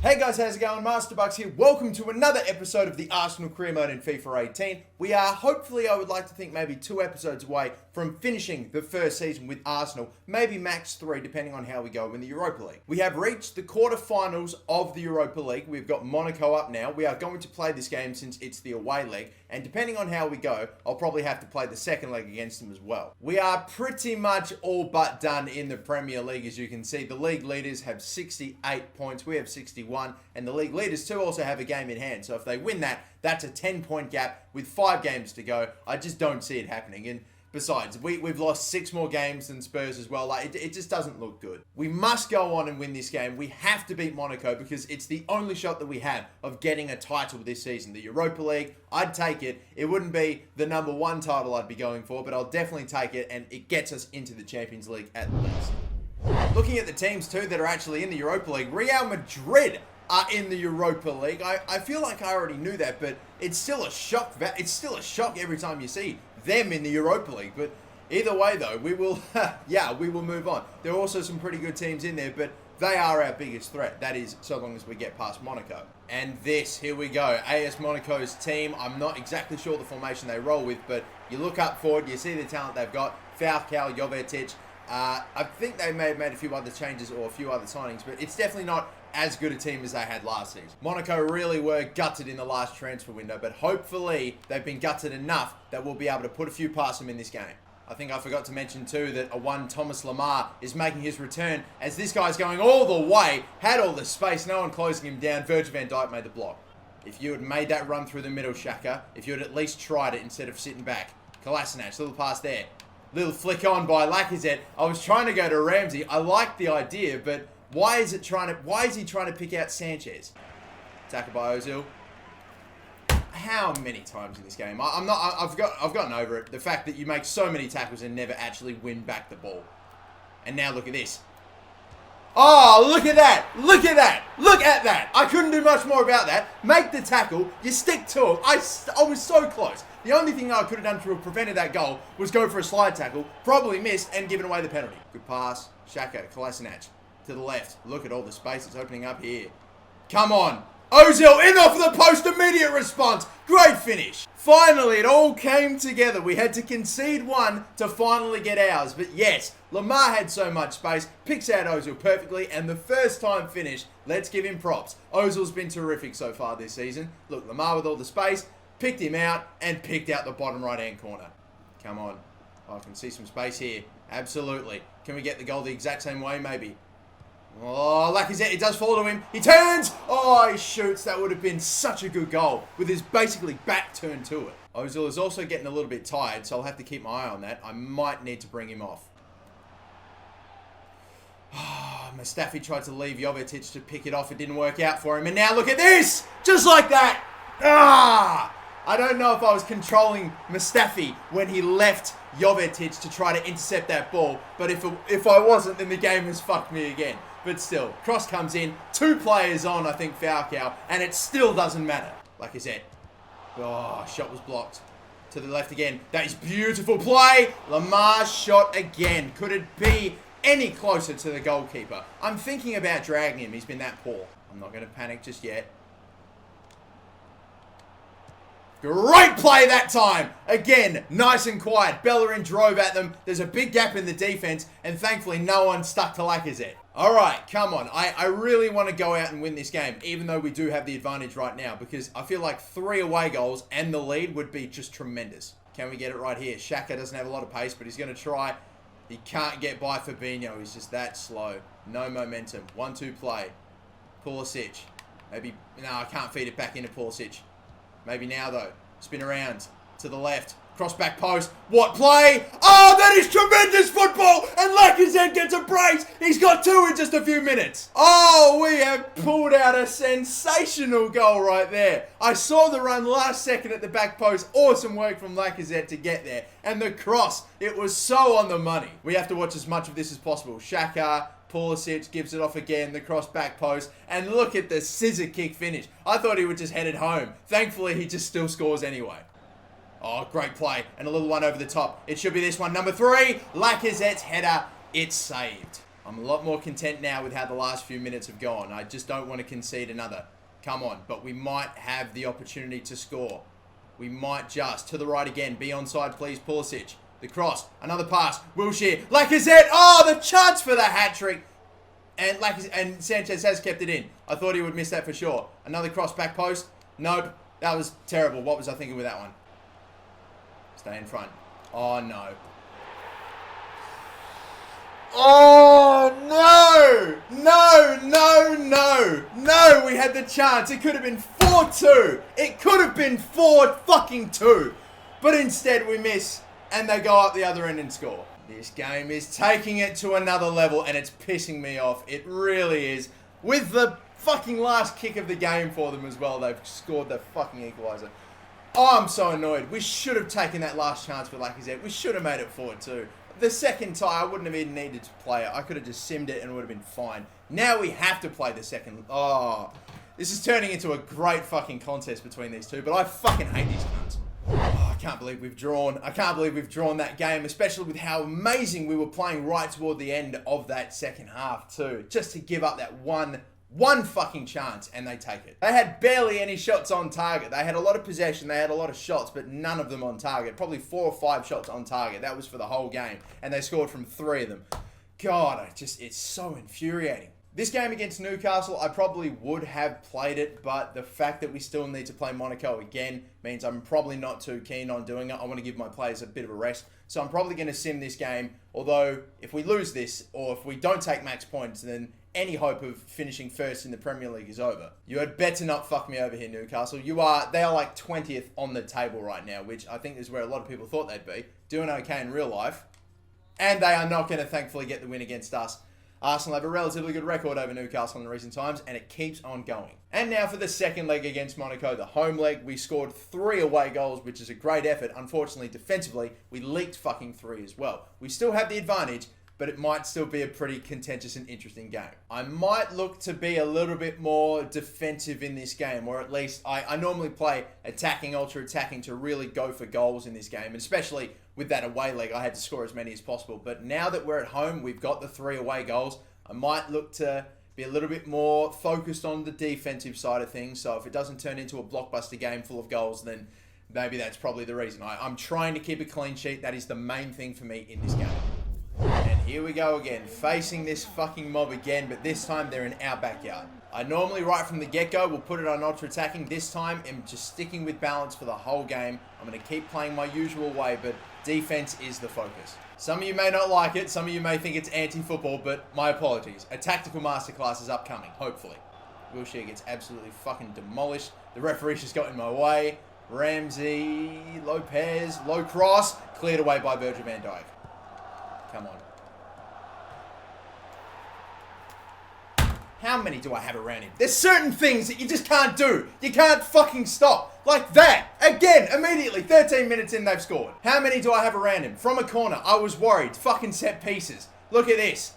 Hey guys, how's it going? MasterBucks here. Welcome to another episode of the Arsenal Career Mode in FIFA 18. We are hopefully, I would like to think, maybe 2 episodes away from finishing the first season with Arsenal, maybe max 3 depending on how we go in the Europa League. We have reached the quarterfinals of the Europa League. We've got Monaco up now. We are going to play this game since it's the away leg, and depending on how we go, I'll probably have to play the second leg against them as well. We are pretty much all but done in the Premier League, as you can see. The league leaders have 68 points. We have 61, and the league leaders too also have a game in hand. So if they win that, that's a 10-point gap with 5 games to go. I just don't see it happening. And besides, we've lost 6 more games than Spurs as well. It just doesn't look good. We must go on and win this game. We have to beat Monaco because it's the only shot that we have of getting a title this season. The Europa League, I'd take it. It wouldn't be the number 1 title I'd be going for, but I'll definitely take it, and it gets us into the Champions League at least. Looking at the teams too that are actually in the Europa League, Real Madrid are in the Europa League. I feel like I already knew that, but it's still a shock. It's still a shock every time you see them in the Europa League. But either way, though, we will, we will move on. There are also some pretty good teams in there, but they are our biggest threat. That is, so long as we get past Monaco. And here we go. AS Monaco's team. I'm not exactly sure the formation they roll with, but you look up forward, you see the talent they've got. Falcao, Jovetic. I think they may have made a few other changes or a few other signings, but it's definitely not as good a team as they had last season. Monaco really were gutted in the last transfer window, but hopefully they've been gutted enough that we'll be able to put a few past them in this game. I think I forgot to mention too that Thomas Lemar is making his return as this guy's going all the way, had all the space, no one closing him down. Virgil van Dijk made the block. If you had made that run through the middle, Xhaka, if you had at least tried it instead of sitting back. Kolasinac, little pass there. Little flick on by Lacazette. I was trying to go to Ramsey. I like the idea, but why is he trying to pick out Sanchez? Tackled by Ozil. How many times in this game? I've gotten over it. The fact that you make so many tackles and never actually win back the ball. And now look at this. Oh, look at that. Look at that. Look at that. I couldn't do much more about that. Make the tackle. You stick to it. I was so close. The only thing I could have done to have prevented that goal was go for a slide tackle, probably missed, and given away the penalty. Good pass. Xhaka, Kolasinac to the left. Look at all the space that's opening up here. Come on. Ozil in off the post, immediate response. Great finish. Finally, it all came together. We had to concede 1 to finally get ours. But yes, Lemar had so much space, picks out Ozil perfectly, and the first time finish, let's give him props. Ozil's been terrific so far this season. Look, Lemar with all the space, picked him out, and picked out the bottom right-hand corner. Come on. Oh, I can see some space here. Absolutely. Can we get the goal the exact same way, maybe? Oh, Lacazette, it does fall to him. He turns. Oh, he shoots. That would have been such a good goal with his basically back turned to it. Ozil is also getting a little bit tired, so I'll have to keep my eye on that. I might need to bring him off. Mustafi tried to leave Jovetic to pick it off. It didn't work out for him. And now look at this. Just like that. I don't know if I was controlling Mustafi when he left Jovetic to try to intercept that ball. But if I wasn't, then the game has fucked me again. But still, cross comes in. 2 players on, I think, Falcao. And it still doesn't matter. Like I said. Oh, shot was blocked. To the left again. That is beautiful play. Lemar's shot again. Could it be any closer to the goalkeeper? I'm thinking about dragging him. He's been that poor. I'm not going to panic just yet. Great play that time. Again, nice and quiet. Bellerin drove at them. There's a big gap in the defense, and thankfully no one stuck to Lacazette. All right, come on. I really want to go out and win this game, even though we do have the advantage right now, because I feel like 3 away goals and the lead would be just tremendous. Can we get it right here? Xhaka doesn't have a lot of pace, but he's going to try. He can't get by Fabinho. He's just that slow. No momentum. 1-2 play. Pulisic. Maybe, no, I can't feed it back into Pulisic. Maybe now, though. Spin around to the left. Cross back post. What play? Oh, that is tremendous football. And Lacazette gets a brace. He's got 2 in just a few minutes. Oh, we have pulled out a sensational goal right there. I saw the run last second at the back post. Awesome work from Lacazette to get there. And the cross, it was so on the money. We have to watch as much of this as possible. Xhaka, Pulisic gives it off again, the cross back post, and look at the scissor kick finish. I thought he would just head it home. Thankfully, he just still scores anyway. Oh, great play. And a little one over the top. It should be this one. Number 3, Lacazette's header. It's saved. I'm a lot more content now with how the last few minutes have gone. I just don't want to concede another. Come on, but we might have the opportunity to score. We might just. To the right again. Be onside, please, Pulisic. The cross. Another pass. Wilshere. Lacazette. Oh, the chance for the hat-trick. And Sanchez has kept it in. I thought he would miss that for sure. Another cross back post. Nope. That was terrible. What was I thinking with that one? Stay in front. Oh, no. Oh, no! No, we had the chance. It could have been 4-2. It could have been 4-2. But instead we miss, and they go up the other end and score. This game is taking it to another level, and it's pissing me off. It really is. With the fucking last kick of the game for them as well, they've scored the fucking equaliser. Oh, I'm so annoyed. We should have taken that last chance for Lacazette. We should have made it 4-2. The second tie, I wouldn't have even needed to play it. I could have just simmed it and it would have been fine. Now we have to play the second. Oh, this is turning into a great fucking contest between these two, but I fucking hate these cunts. Oh, I can't believe we've drawn. I can't believe we've drawn that game, especially with how amazing we were playing right toward the end of that second half too. Just to give up that one fucking chance, and they take it. They had barely any shots on target. They had a lot of possession, they had a lot of shots, but none of them on target. Probably 4 or 5 shots on target. That was for the whole game, and they scored from 3 of them. God, it's so infuriating. This game against Newcastle, I probably would have played it, but the fact that we still need to play Monaco again means I'm probably not too keen on doing it. I want to give my players a bit of a rest, so I'm probably going to sim this game, although if we lose this, or if we don't take max points, then any hope of finishing first in the Premier League is over. You had better not fuck me over here, Newcastle. They are like 20th on the table right now, which I think is where a lot of people thought they'd be. Doing okay in real life. And they are not going to thankfully get the win against us. Arsenal have a relatively good record over Newcastle in recent times, and it keeps on going. And now for the second leg against Monaco, the home leg. We scored 3 away goals, which is a great effort. Unfortunately, defensively, we leaked fucking 3 as well. We still have the advantage, but it might still be a pretty contentious and interesting game. I might look to be a little bit more defensive in this game, or at least I normally play attacking, ultra-attacking to really go for goals in this game, and especially with that away leg, I had to score as many as possible. But now that we're at home, we've got the 3 away goals, I might look to be a little bit more focused on the defensive side of things, so if it doesn't turn into a blockbuster game full of goals, then maybe that's probably the reason. I'm trying to keep a clean sheet. That is the main thing for me in this game. And here we go again, facing this fucking mob again, but this time they're in our backyard. I normally, right from the get-go, will put it on ultra-attacking. This time, I'm just sticking with balance for the whole game. I'm going to keep playing my usual way, but defense is the focus. Some of you may not like it, some of you may think it's anti-football, but my apologies. A tactical masterclass is upcoming, hopefully. Wilshere gets absolutely fucking demolished. The referee just got in my way. Ramsey, Lopez, low cross, cleared away by Virgil van Dijk. Come on. How many do I have around him? There's certain things that you just can't do. You can't fucking stop. Like that. Again, immediately. 13 minutes in, they've scored. How many do I have around him? From a corner. I was worried. Fucking set pieces. Look at this.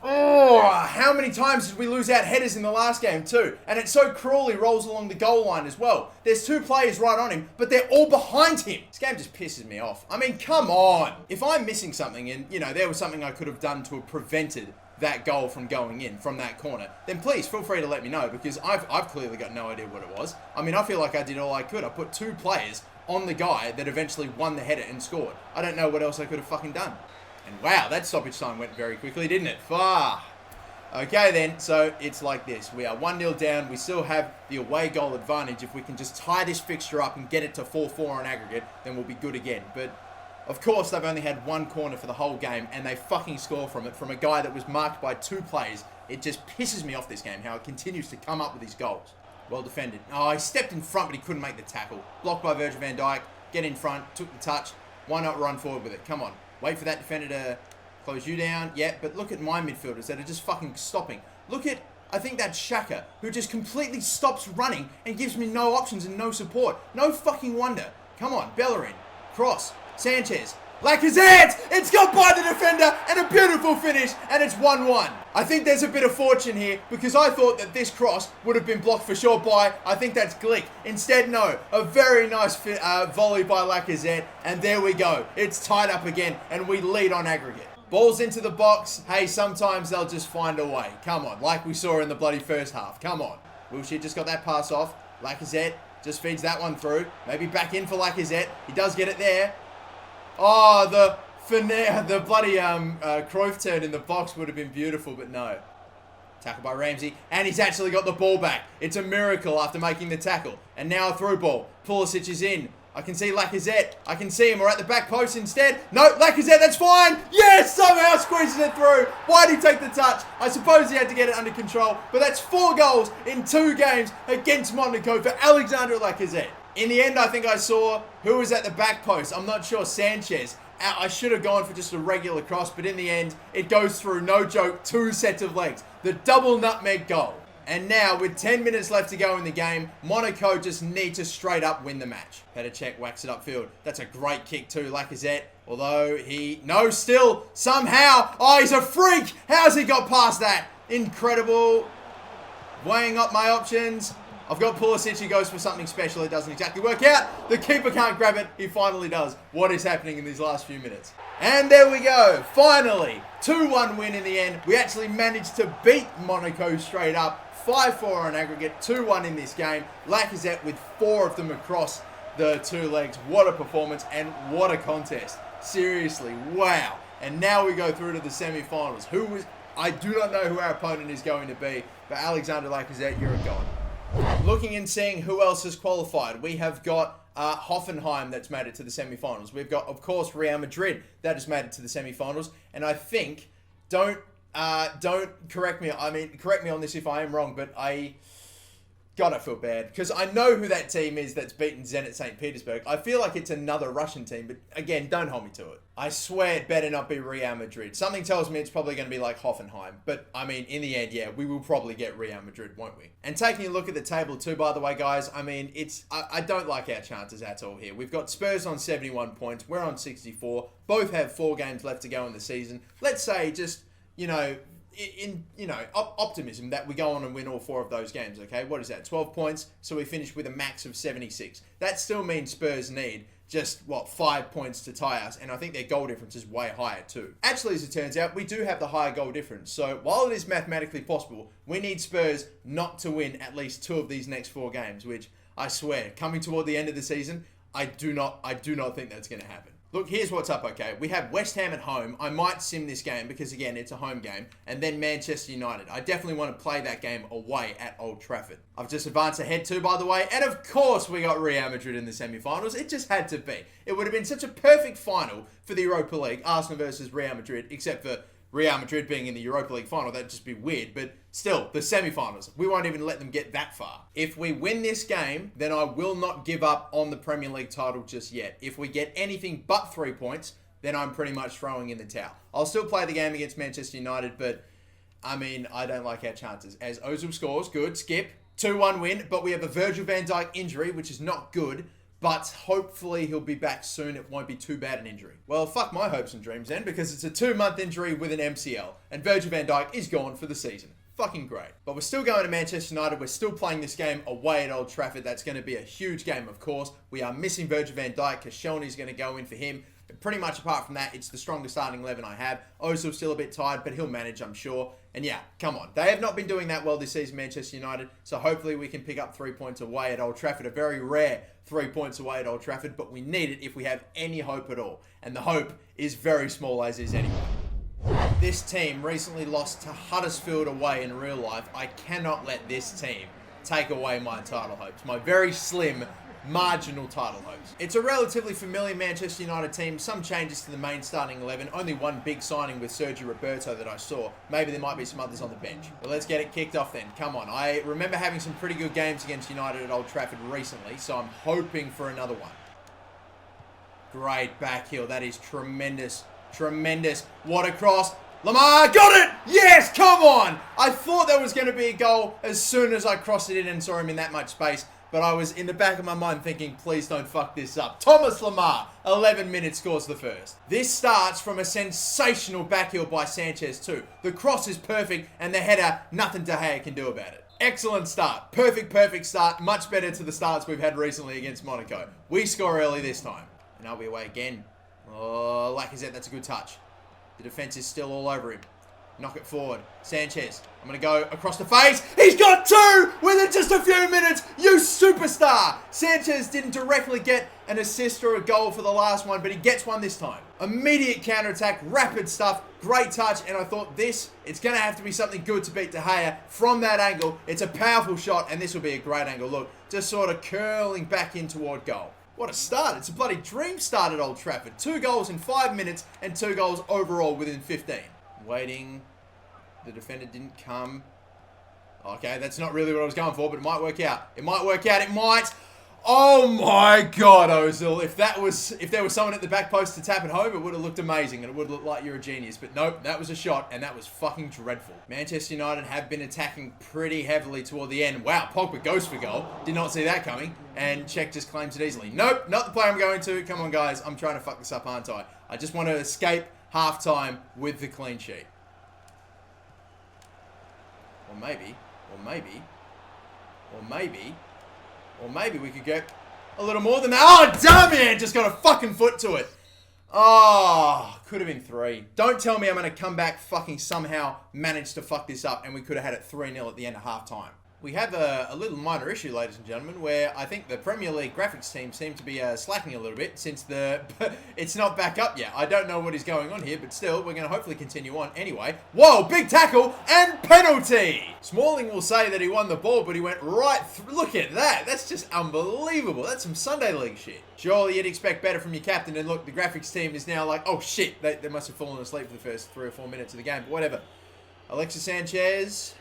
Oh, how many times did we lose out headers in the last game too? And it so cruelly rolls along the goal line as well. There's 2 players right on him, but they're all behind him. This game just pisses me off. I mean, come on. If I'm missing something and, there was something I could have done to have prevented that goal from going in from that corner, then please feel free to let me know, because I've clearly got no idea what it was. I mean, I feel like I did all I could. I put 2 players on the guy that eventually won the header and scored. I don't know what else I could have fucking done. And wow, that stoppage time went very quickly, didn't it? Okay then, so it's like this. We are 1-0 down. We still have the away goal advantage. If we can just tie this fixture up and get it to 4-4 on aggregate, then we'll be good again. But of course, they've only had 1 corner for the whole game, and they fucking score from it, from a guy that was marked by 2 players. It just pisses me off, this game, how it continues to come up with these goals. Well defended. Oh, he stepped in front, but he couldn't make the tackle. Blocked by Virgil van Dijk. Get in front. Took the touch. Why not run forward with it? Come on. Wait for that defender to close you down. Yeah, but look at my midfielders that are just fucking stopping. Look at, I think that's Xhaka, who just completely stops running and gives me no options and no support. No fucking wonder. Come on, Bellerin. Cross. Sanchez. Lacazette! It's got by the defender, and a beautiful finish, and it's 1-1. I think there's a bit of fortune here, because I thought that this cross would have been blocked for sure by, I think that's Glick. Instead, no. A very nice volley by Lacazette, and there we go. It's tied up again, and we lead on aggregate. Ball's into the box. Hey, sometimes they'll just find a way. Come on, like we saw in the bloody first half. Come on. Wilshere just got that pass off. Lacazette just feeds that one through. Maybe back in for Lacazette. He does get it there. Oh, the bloody Cruyff turn in the box would have been beautiful, but no. Tackle by Ramsey, and he's actually got the ball back. It's a miracle after making the tackle. And now a through ball. Pulisic is in. I can see Lacazette. I can see him. We're at the back post instead. No, Lacazette, that's fine. Yes, somehow squeezes it through. Why did he take the touch? I suppose he had to get it under control. But that's 4 goals in 2 games against Monaco for Alexander Lacazette. In the end, I think I saw who was at the back post. I'm not sure, Sanchez. I should have gone for just a regular cross, but in the end, it goes through, no joke, 2 sets of legs. The double nutmeg goal. And now, with 10 minutes left to go in the game, Monaco just need to straight up win the match. Petr whacks it upfield. That's a great kick too, Lacazette. Although no, still, somehow. Oh, he's a freak. How's he got past that? Incredible. Weighing up my options. I've got Pulisic, he goes for something special. It doesn't exactly work out. The keeper can't grab it. He finally does. What is happening in these last few minutes? And there we go. Finally, 2-1 win in the end. We actually managed to beat Monaco straight up. 5-4 on aggregate, 2-1 in this game. Lacazette with 4 of them across the 2 legs. What a performance and what a contest. Seriously, wow. And now we go through to the semi-finals. I do not know who our opponent is going to be, but Alexander Lacazette, you're a god. Looking and seeing who else has qualified, we have got Hoffenheim that's made it to the semi-finals. We've got, of course, Real Madrid that has made it to the semi-finals. And I think, don't correct me. I mean, correct me on this if I am wrong, but God, I feel bad. Because I know who that team is that's beaten Zenit St. Petersburg. I feel like it's another Russian team, but again, don't hold me to it. I swear it better not be Real Madrid. Something tells me it's probably going to be like Hoffenheim. But, I mean, in the end, yeah, we will probably get Real Madrid, won't we? And taking a look at the table too, by the way, guys, I mean, I don't like our chances at all here. We've got Spurs on 71 points. We're on 64. Both have 4 games left to go in the season. Let's say just, optimism that we go on and win all 4 of those games, okay? What is that? 12 points, so we finish with a max of 76. That still means Spurs need just, 5 points to tie us, and I think their goal difference is way higher too. Actually, as it turns out, we do have the higher goal difference, so while it is mathematically possible, we need Spurs not to win at least 2 of these next 4 games, which, I swear, coming toward the end of the season, I do not think that's going to happen. Look, here's what's up, okay? We have West Ham at home. I might sim this game because, again, it's a home game. And then Manchester United. I definitely want to play that game away at Old Trafford. I've just advanced ahead too, by the way. And, of course, we got Real Madrid in the semi-finals. It just had to be. It would have been such a perfect final for the Europa League. Arsenal versus Real Madrid, except for Real Madrid being in the Europa League final. That'd just be weird. But still, the semi-finals. We won't even let them get that far. If we win this game, then I will not give up on the Premier League title just yet. If we get anything but 3 points, then I'm pretty much throwing in the towel. I'll still play the game against Manchester United, but I mean, I don't like our chances. As Ozil scores, good, skip, 2-1 win, but we have a Virgil van Dijk injury, which is not good. But hopefully he'll be back soon. It won't be too bad an injury. Well, fuck my hopes and dreams then, because it's a 2-month injury with an MCL. And Virgil van Dijk is gone for the season. Fucking great. But we're still going to Manchester United. We're still playing this game away at Old Trafford. That's going to be a huge game, of course. We are missing Virgil van Dijk. Koscielny's going to go in for him. But pretty much apart from that, it's the strongest starting 11 I have. Ozil's still a bit tired, but he'll manage, I'm sure. And yeah, come on. They have not been doing that well this season, Manchester United. So hopefully we can pick up 3 points away at Old Trafford. A very rare 3 points away at Old Trafford, but we need it if we have any hope at all. And the hope is very small as is anyway. This team recently lost to Huddersfield away in real life. I cannot let this team take away my title hopes. My very slim, marginal title hopes. It's a relatively familiar Manchester United team. Some changes to the main starting 11. Only one big signing with Sergio Roberto that I saw. Maybe there might be some others on the bench. But let's get it kicked off then. Come on. I remember having some pretty good games against United at Old Trafford recently, so I'm hoping for another one. Great back heel. That is tremendous. Tremendous. What a cross. Lamar got it! Yes, come on! I thought there was going to be a goal as soon as I crossed it in and saw him in that much space. But I was in the back of my mind thinking, please don't fuck this up. Thomas Lamar, 11 minutes, scores the first. This starts from a sensational back heel by Sanchez too. The cross is perfect and the header, nothing De Gea can do about it. Excellent start. Perfect start. Much better to the starts we've had recently against Monaco. We score early this time. And are we away again? Oh, Lacazette, that's a good touch. The defense is still all over him. Knock it forward. Sanchez. I'm going to go across the face. He's got two within just a few minutes. You superstar. Sanchez didn't directly get an assist or a goal for the last one, but he gets one this time. Immediate counter-attack, rapid stuff, great touch, and I thought it's going to have to be something good to beat De Gea from that angle. It's a powerful shot, and this will be a great angle. Look, just sort of curling back in toward goal. What a start. It's a bloody dream start at Old Trafford. 2 goals in 5 minutes and 2 goals overall within 15. Waiting. The defender didn't come. Okay, that's not really what I was going for, but it might work out. It might work out. It might. Oh my God, Ozil. If there was someone at the back post to tap it home, it would have looked amazing and it would look like you're a genius. But nope, that was a shot and that was fucking dreadful. Manchester United have been attacking pretty heavily toward the end. Wow, Pogba goes for goal. Did not see that coming. And Czech just claims it easily. Nope, not the play I'm going to. Come on, guys. I'm trying to fuck this up, aren't I? I just want to escape halftime with the clean sheet. Or maybe we could get a little more than that. Oh, damn it! Just got a fucking foot to it. Oh, could have been 3. Don't tell me I'm going to come back fucking somehow manage to fuck this up and we could have had it 3-0 at the end of half time. We have a little minor issue, ladies and gentlemen, where I think the Premier League graphics team seem to be slacking a little bit since it's not back up yet. I don't know what is going on here, but still, we're going to hopefully continue on anyway. Whoa, big tackle and penalty! Smalling will say that he won the ball, but he went right through. Look at that. That's just unbelievable. That's some Sunday League shit. Surely you'd expect better from your captain, and look, the graphics team is now like, oh shit, they must have fallen asleep for the first 3 or 4 minutes of the game, but whatever. Alexis Sanchez.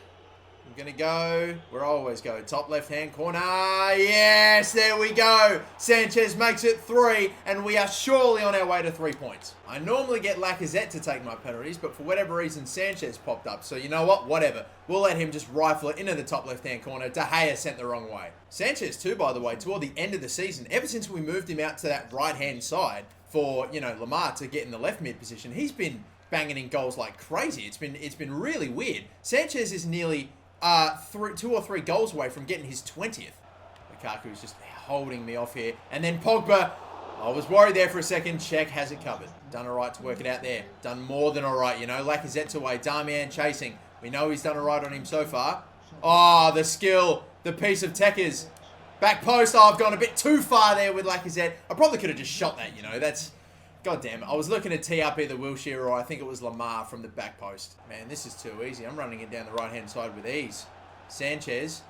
We're going to go. We're always go. Top left-hand corner. Yes, there we go. Sanchez makes it 3, and we are surely on our way to 3 points. I normally get Lacazette to take my penalties, but for whatever reason, Sanchez popped up. So you know what? Whatever. We'll let him just rifle it into the top left-hand corner. De Gea sent the wrong way. Sanchez too, by the way, toward the end of the season, ever since we moved him out to that right-hand side for, Lamar to get in the left mid position, he's been banging in goals like crazy. It's been really weird. Sanchez is nearly 2 or 3 goals away from getting his 20th. Lukaku is just holding me off here. And then Pogba. I was worried there for a second. Czech has it covered. Done alright to work it out there. Done more than alright, Lacazette's away. Darmian chasing. We know he's done alright on him so far. Oh, the skill. The piece of techers. Back post. Oh, I've gone a bit too far there with Lacazette. I probably could have just shot that, That's... God damn it. I was looking to tee up either Wilshere or I think it was Lamar from the back post. Man, this is too easy. I'm running it down the right-hand side with ease. Sanchez.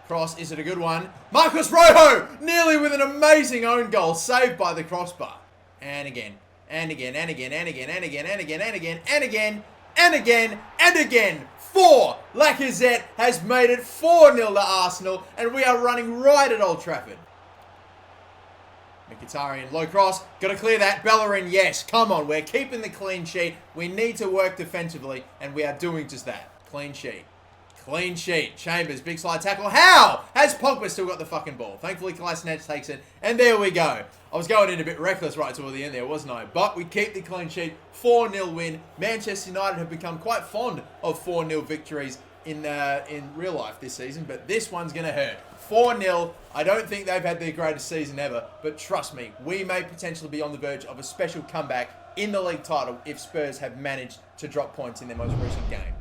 Cross. Is it a good one? Marcos Rojo! Nearly with an amazing own goal. Saved by the crossbar. And again. And again. And again. And again. And again. And again. And again. And again. And again. And again. 4. Lacazette has made it 4-0 to Arsenal. And we are running right at Old Trafford. Mkhitaryan, low cross, got to clear that. Bellerin, yes, come on, we're keeping the clean sheet. We need to work defensively, and we are doing just that. Clean sheet. Clean sheet. Chambers, big slide tackle. How? Has Pogba still got the fucking ball? Thankfully, Kolasinac takes it, and there we go. I was going in a bit reckless right toward the end there, wasn't I? But we keep the clean sheet. 4-0 win. Manchester United have become quite fond of 4-0 victories in real life this season, but this one's going to hurt. 4-0. I don't think they've had their greatest season ever, but trust me, we may potentially be on the verge of a special comeback in the league title if Spurs have managed to drop points in their most recent game.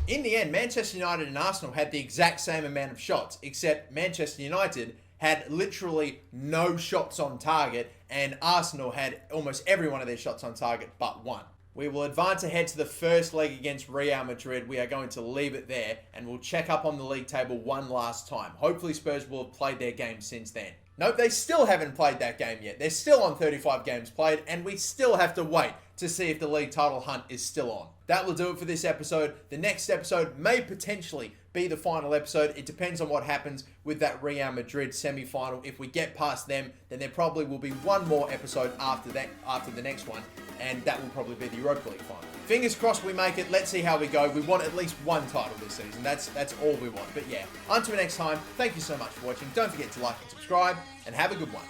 In the end, Manchester United and Arsenal had the exact same amount of shots, except Manchester United had literally no shots on target, and Arsenal had almost every one of their shots on target but 1. We will advance ahead to the first leg against Real Madrid. We are going to leave it there and we'll check up on the league table one last time. Hopefully Spurs will have played their game since then. Nope, they still haven't played that game yet. They're still on 35 games played and we still have to wait to see if the league title hunt is still on. That will do it for this episode. The next episode may potentially be the final episode. It depends on what happens with that Real Madrid semi-final. If we get past them, then there probably will be one more episode after the next one, and that will probably be the Europa League final. Fingers crossed we make it. Let's see how we go. We want at least 1 title this season. That's all we want. But yeah, until next time, thank you so much for watching. Don't forget to like and subscribe, and have a good one.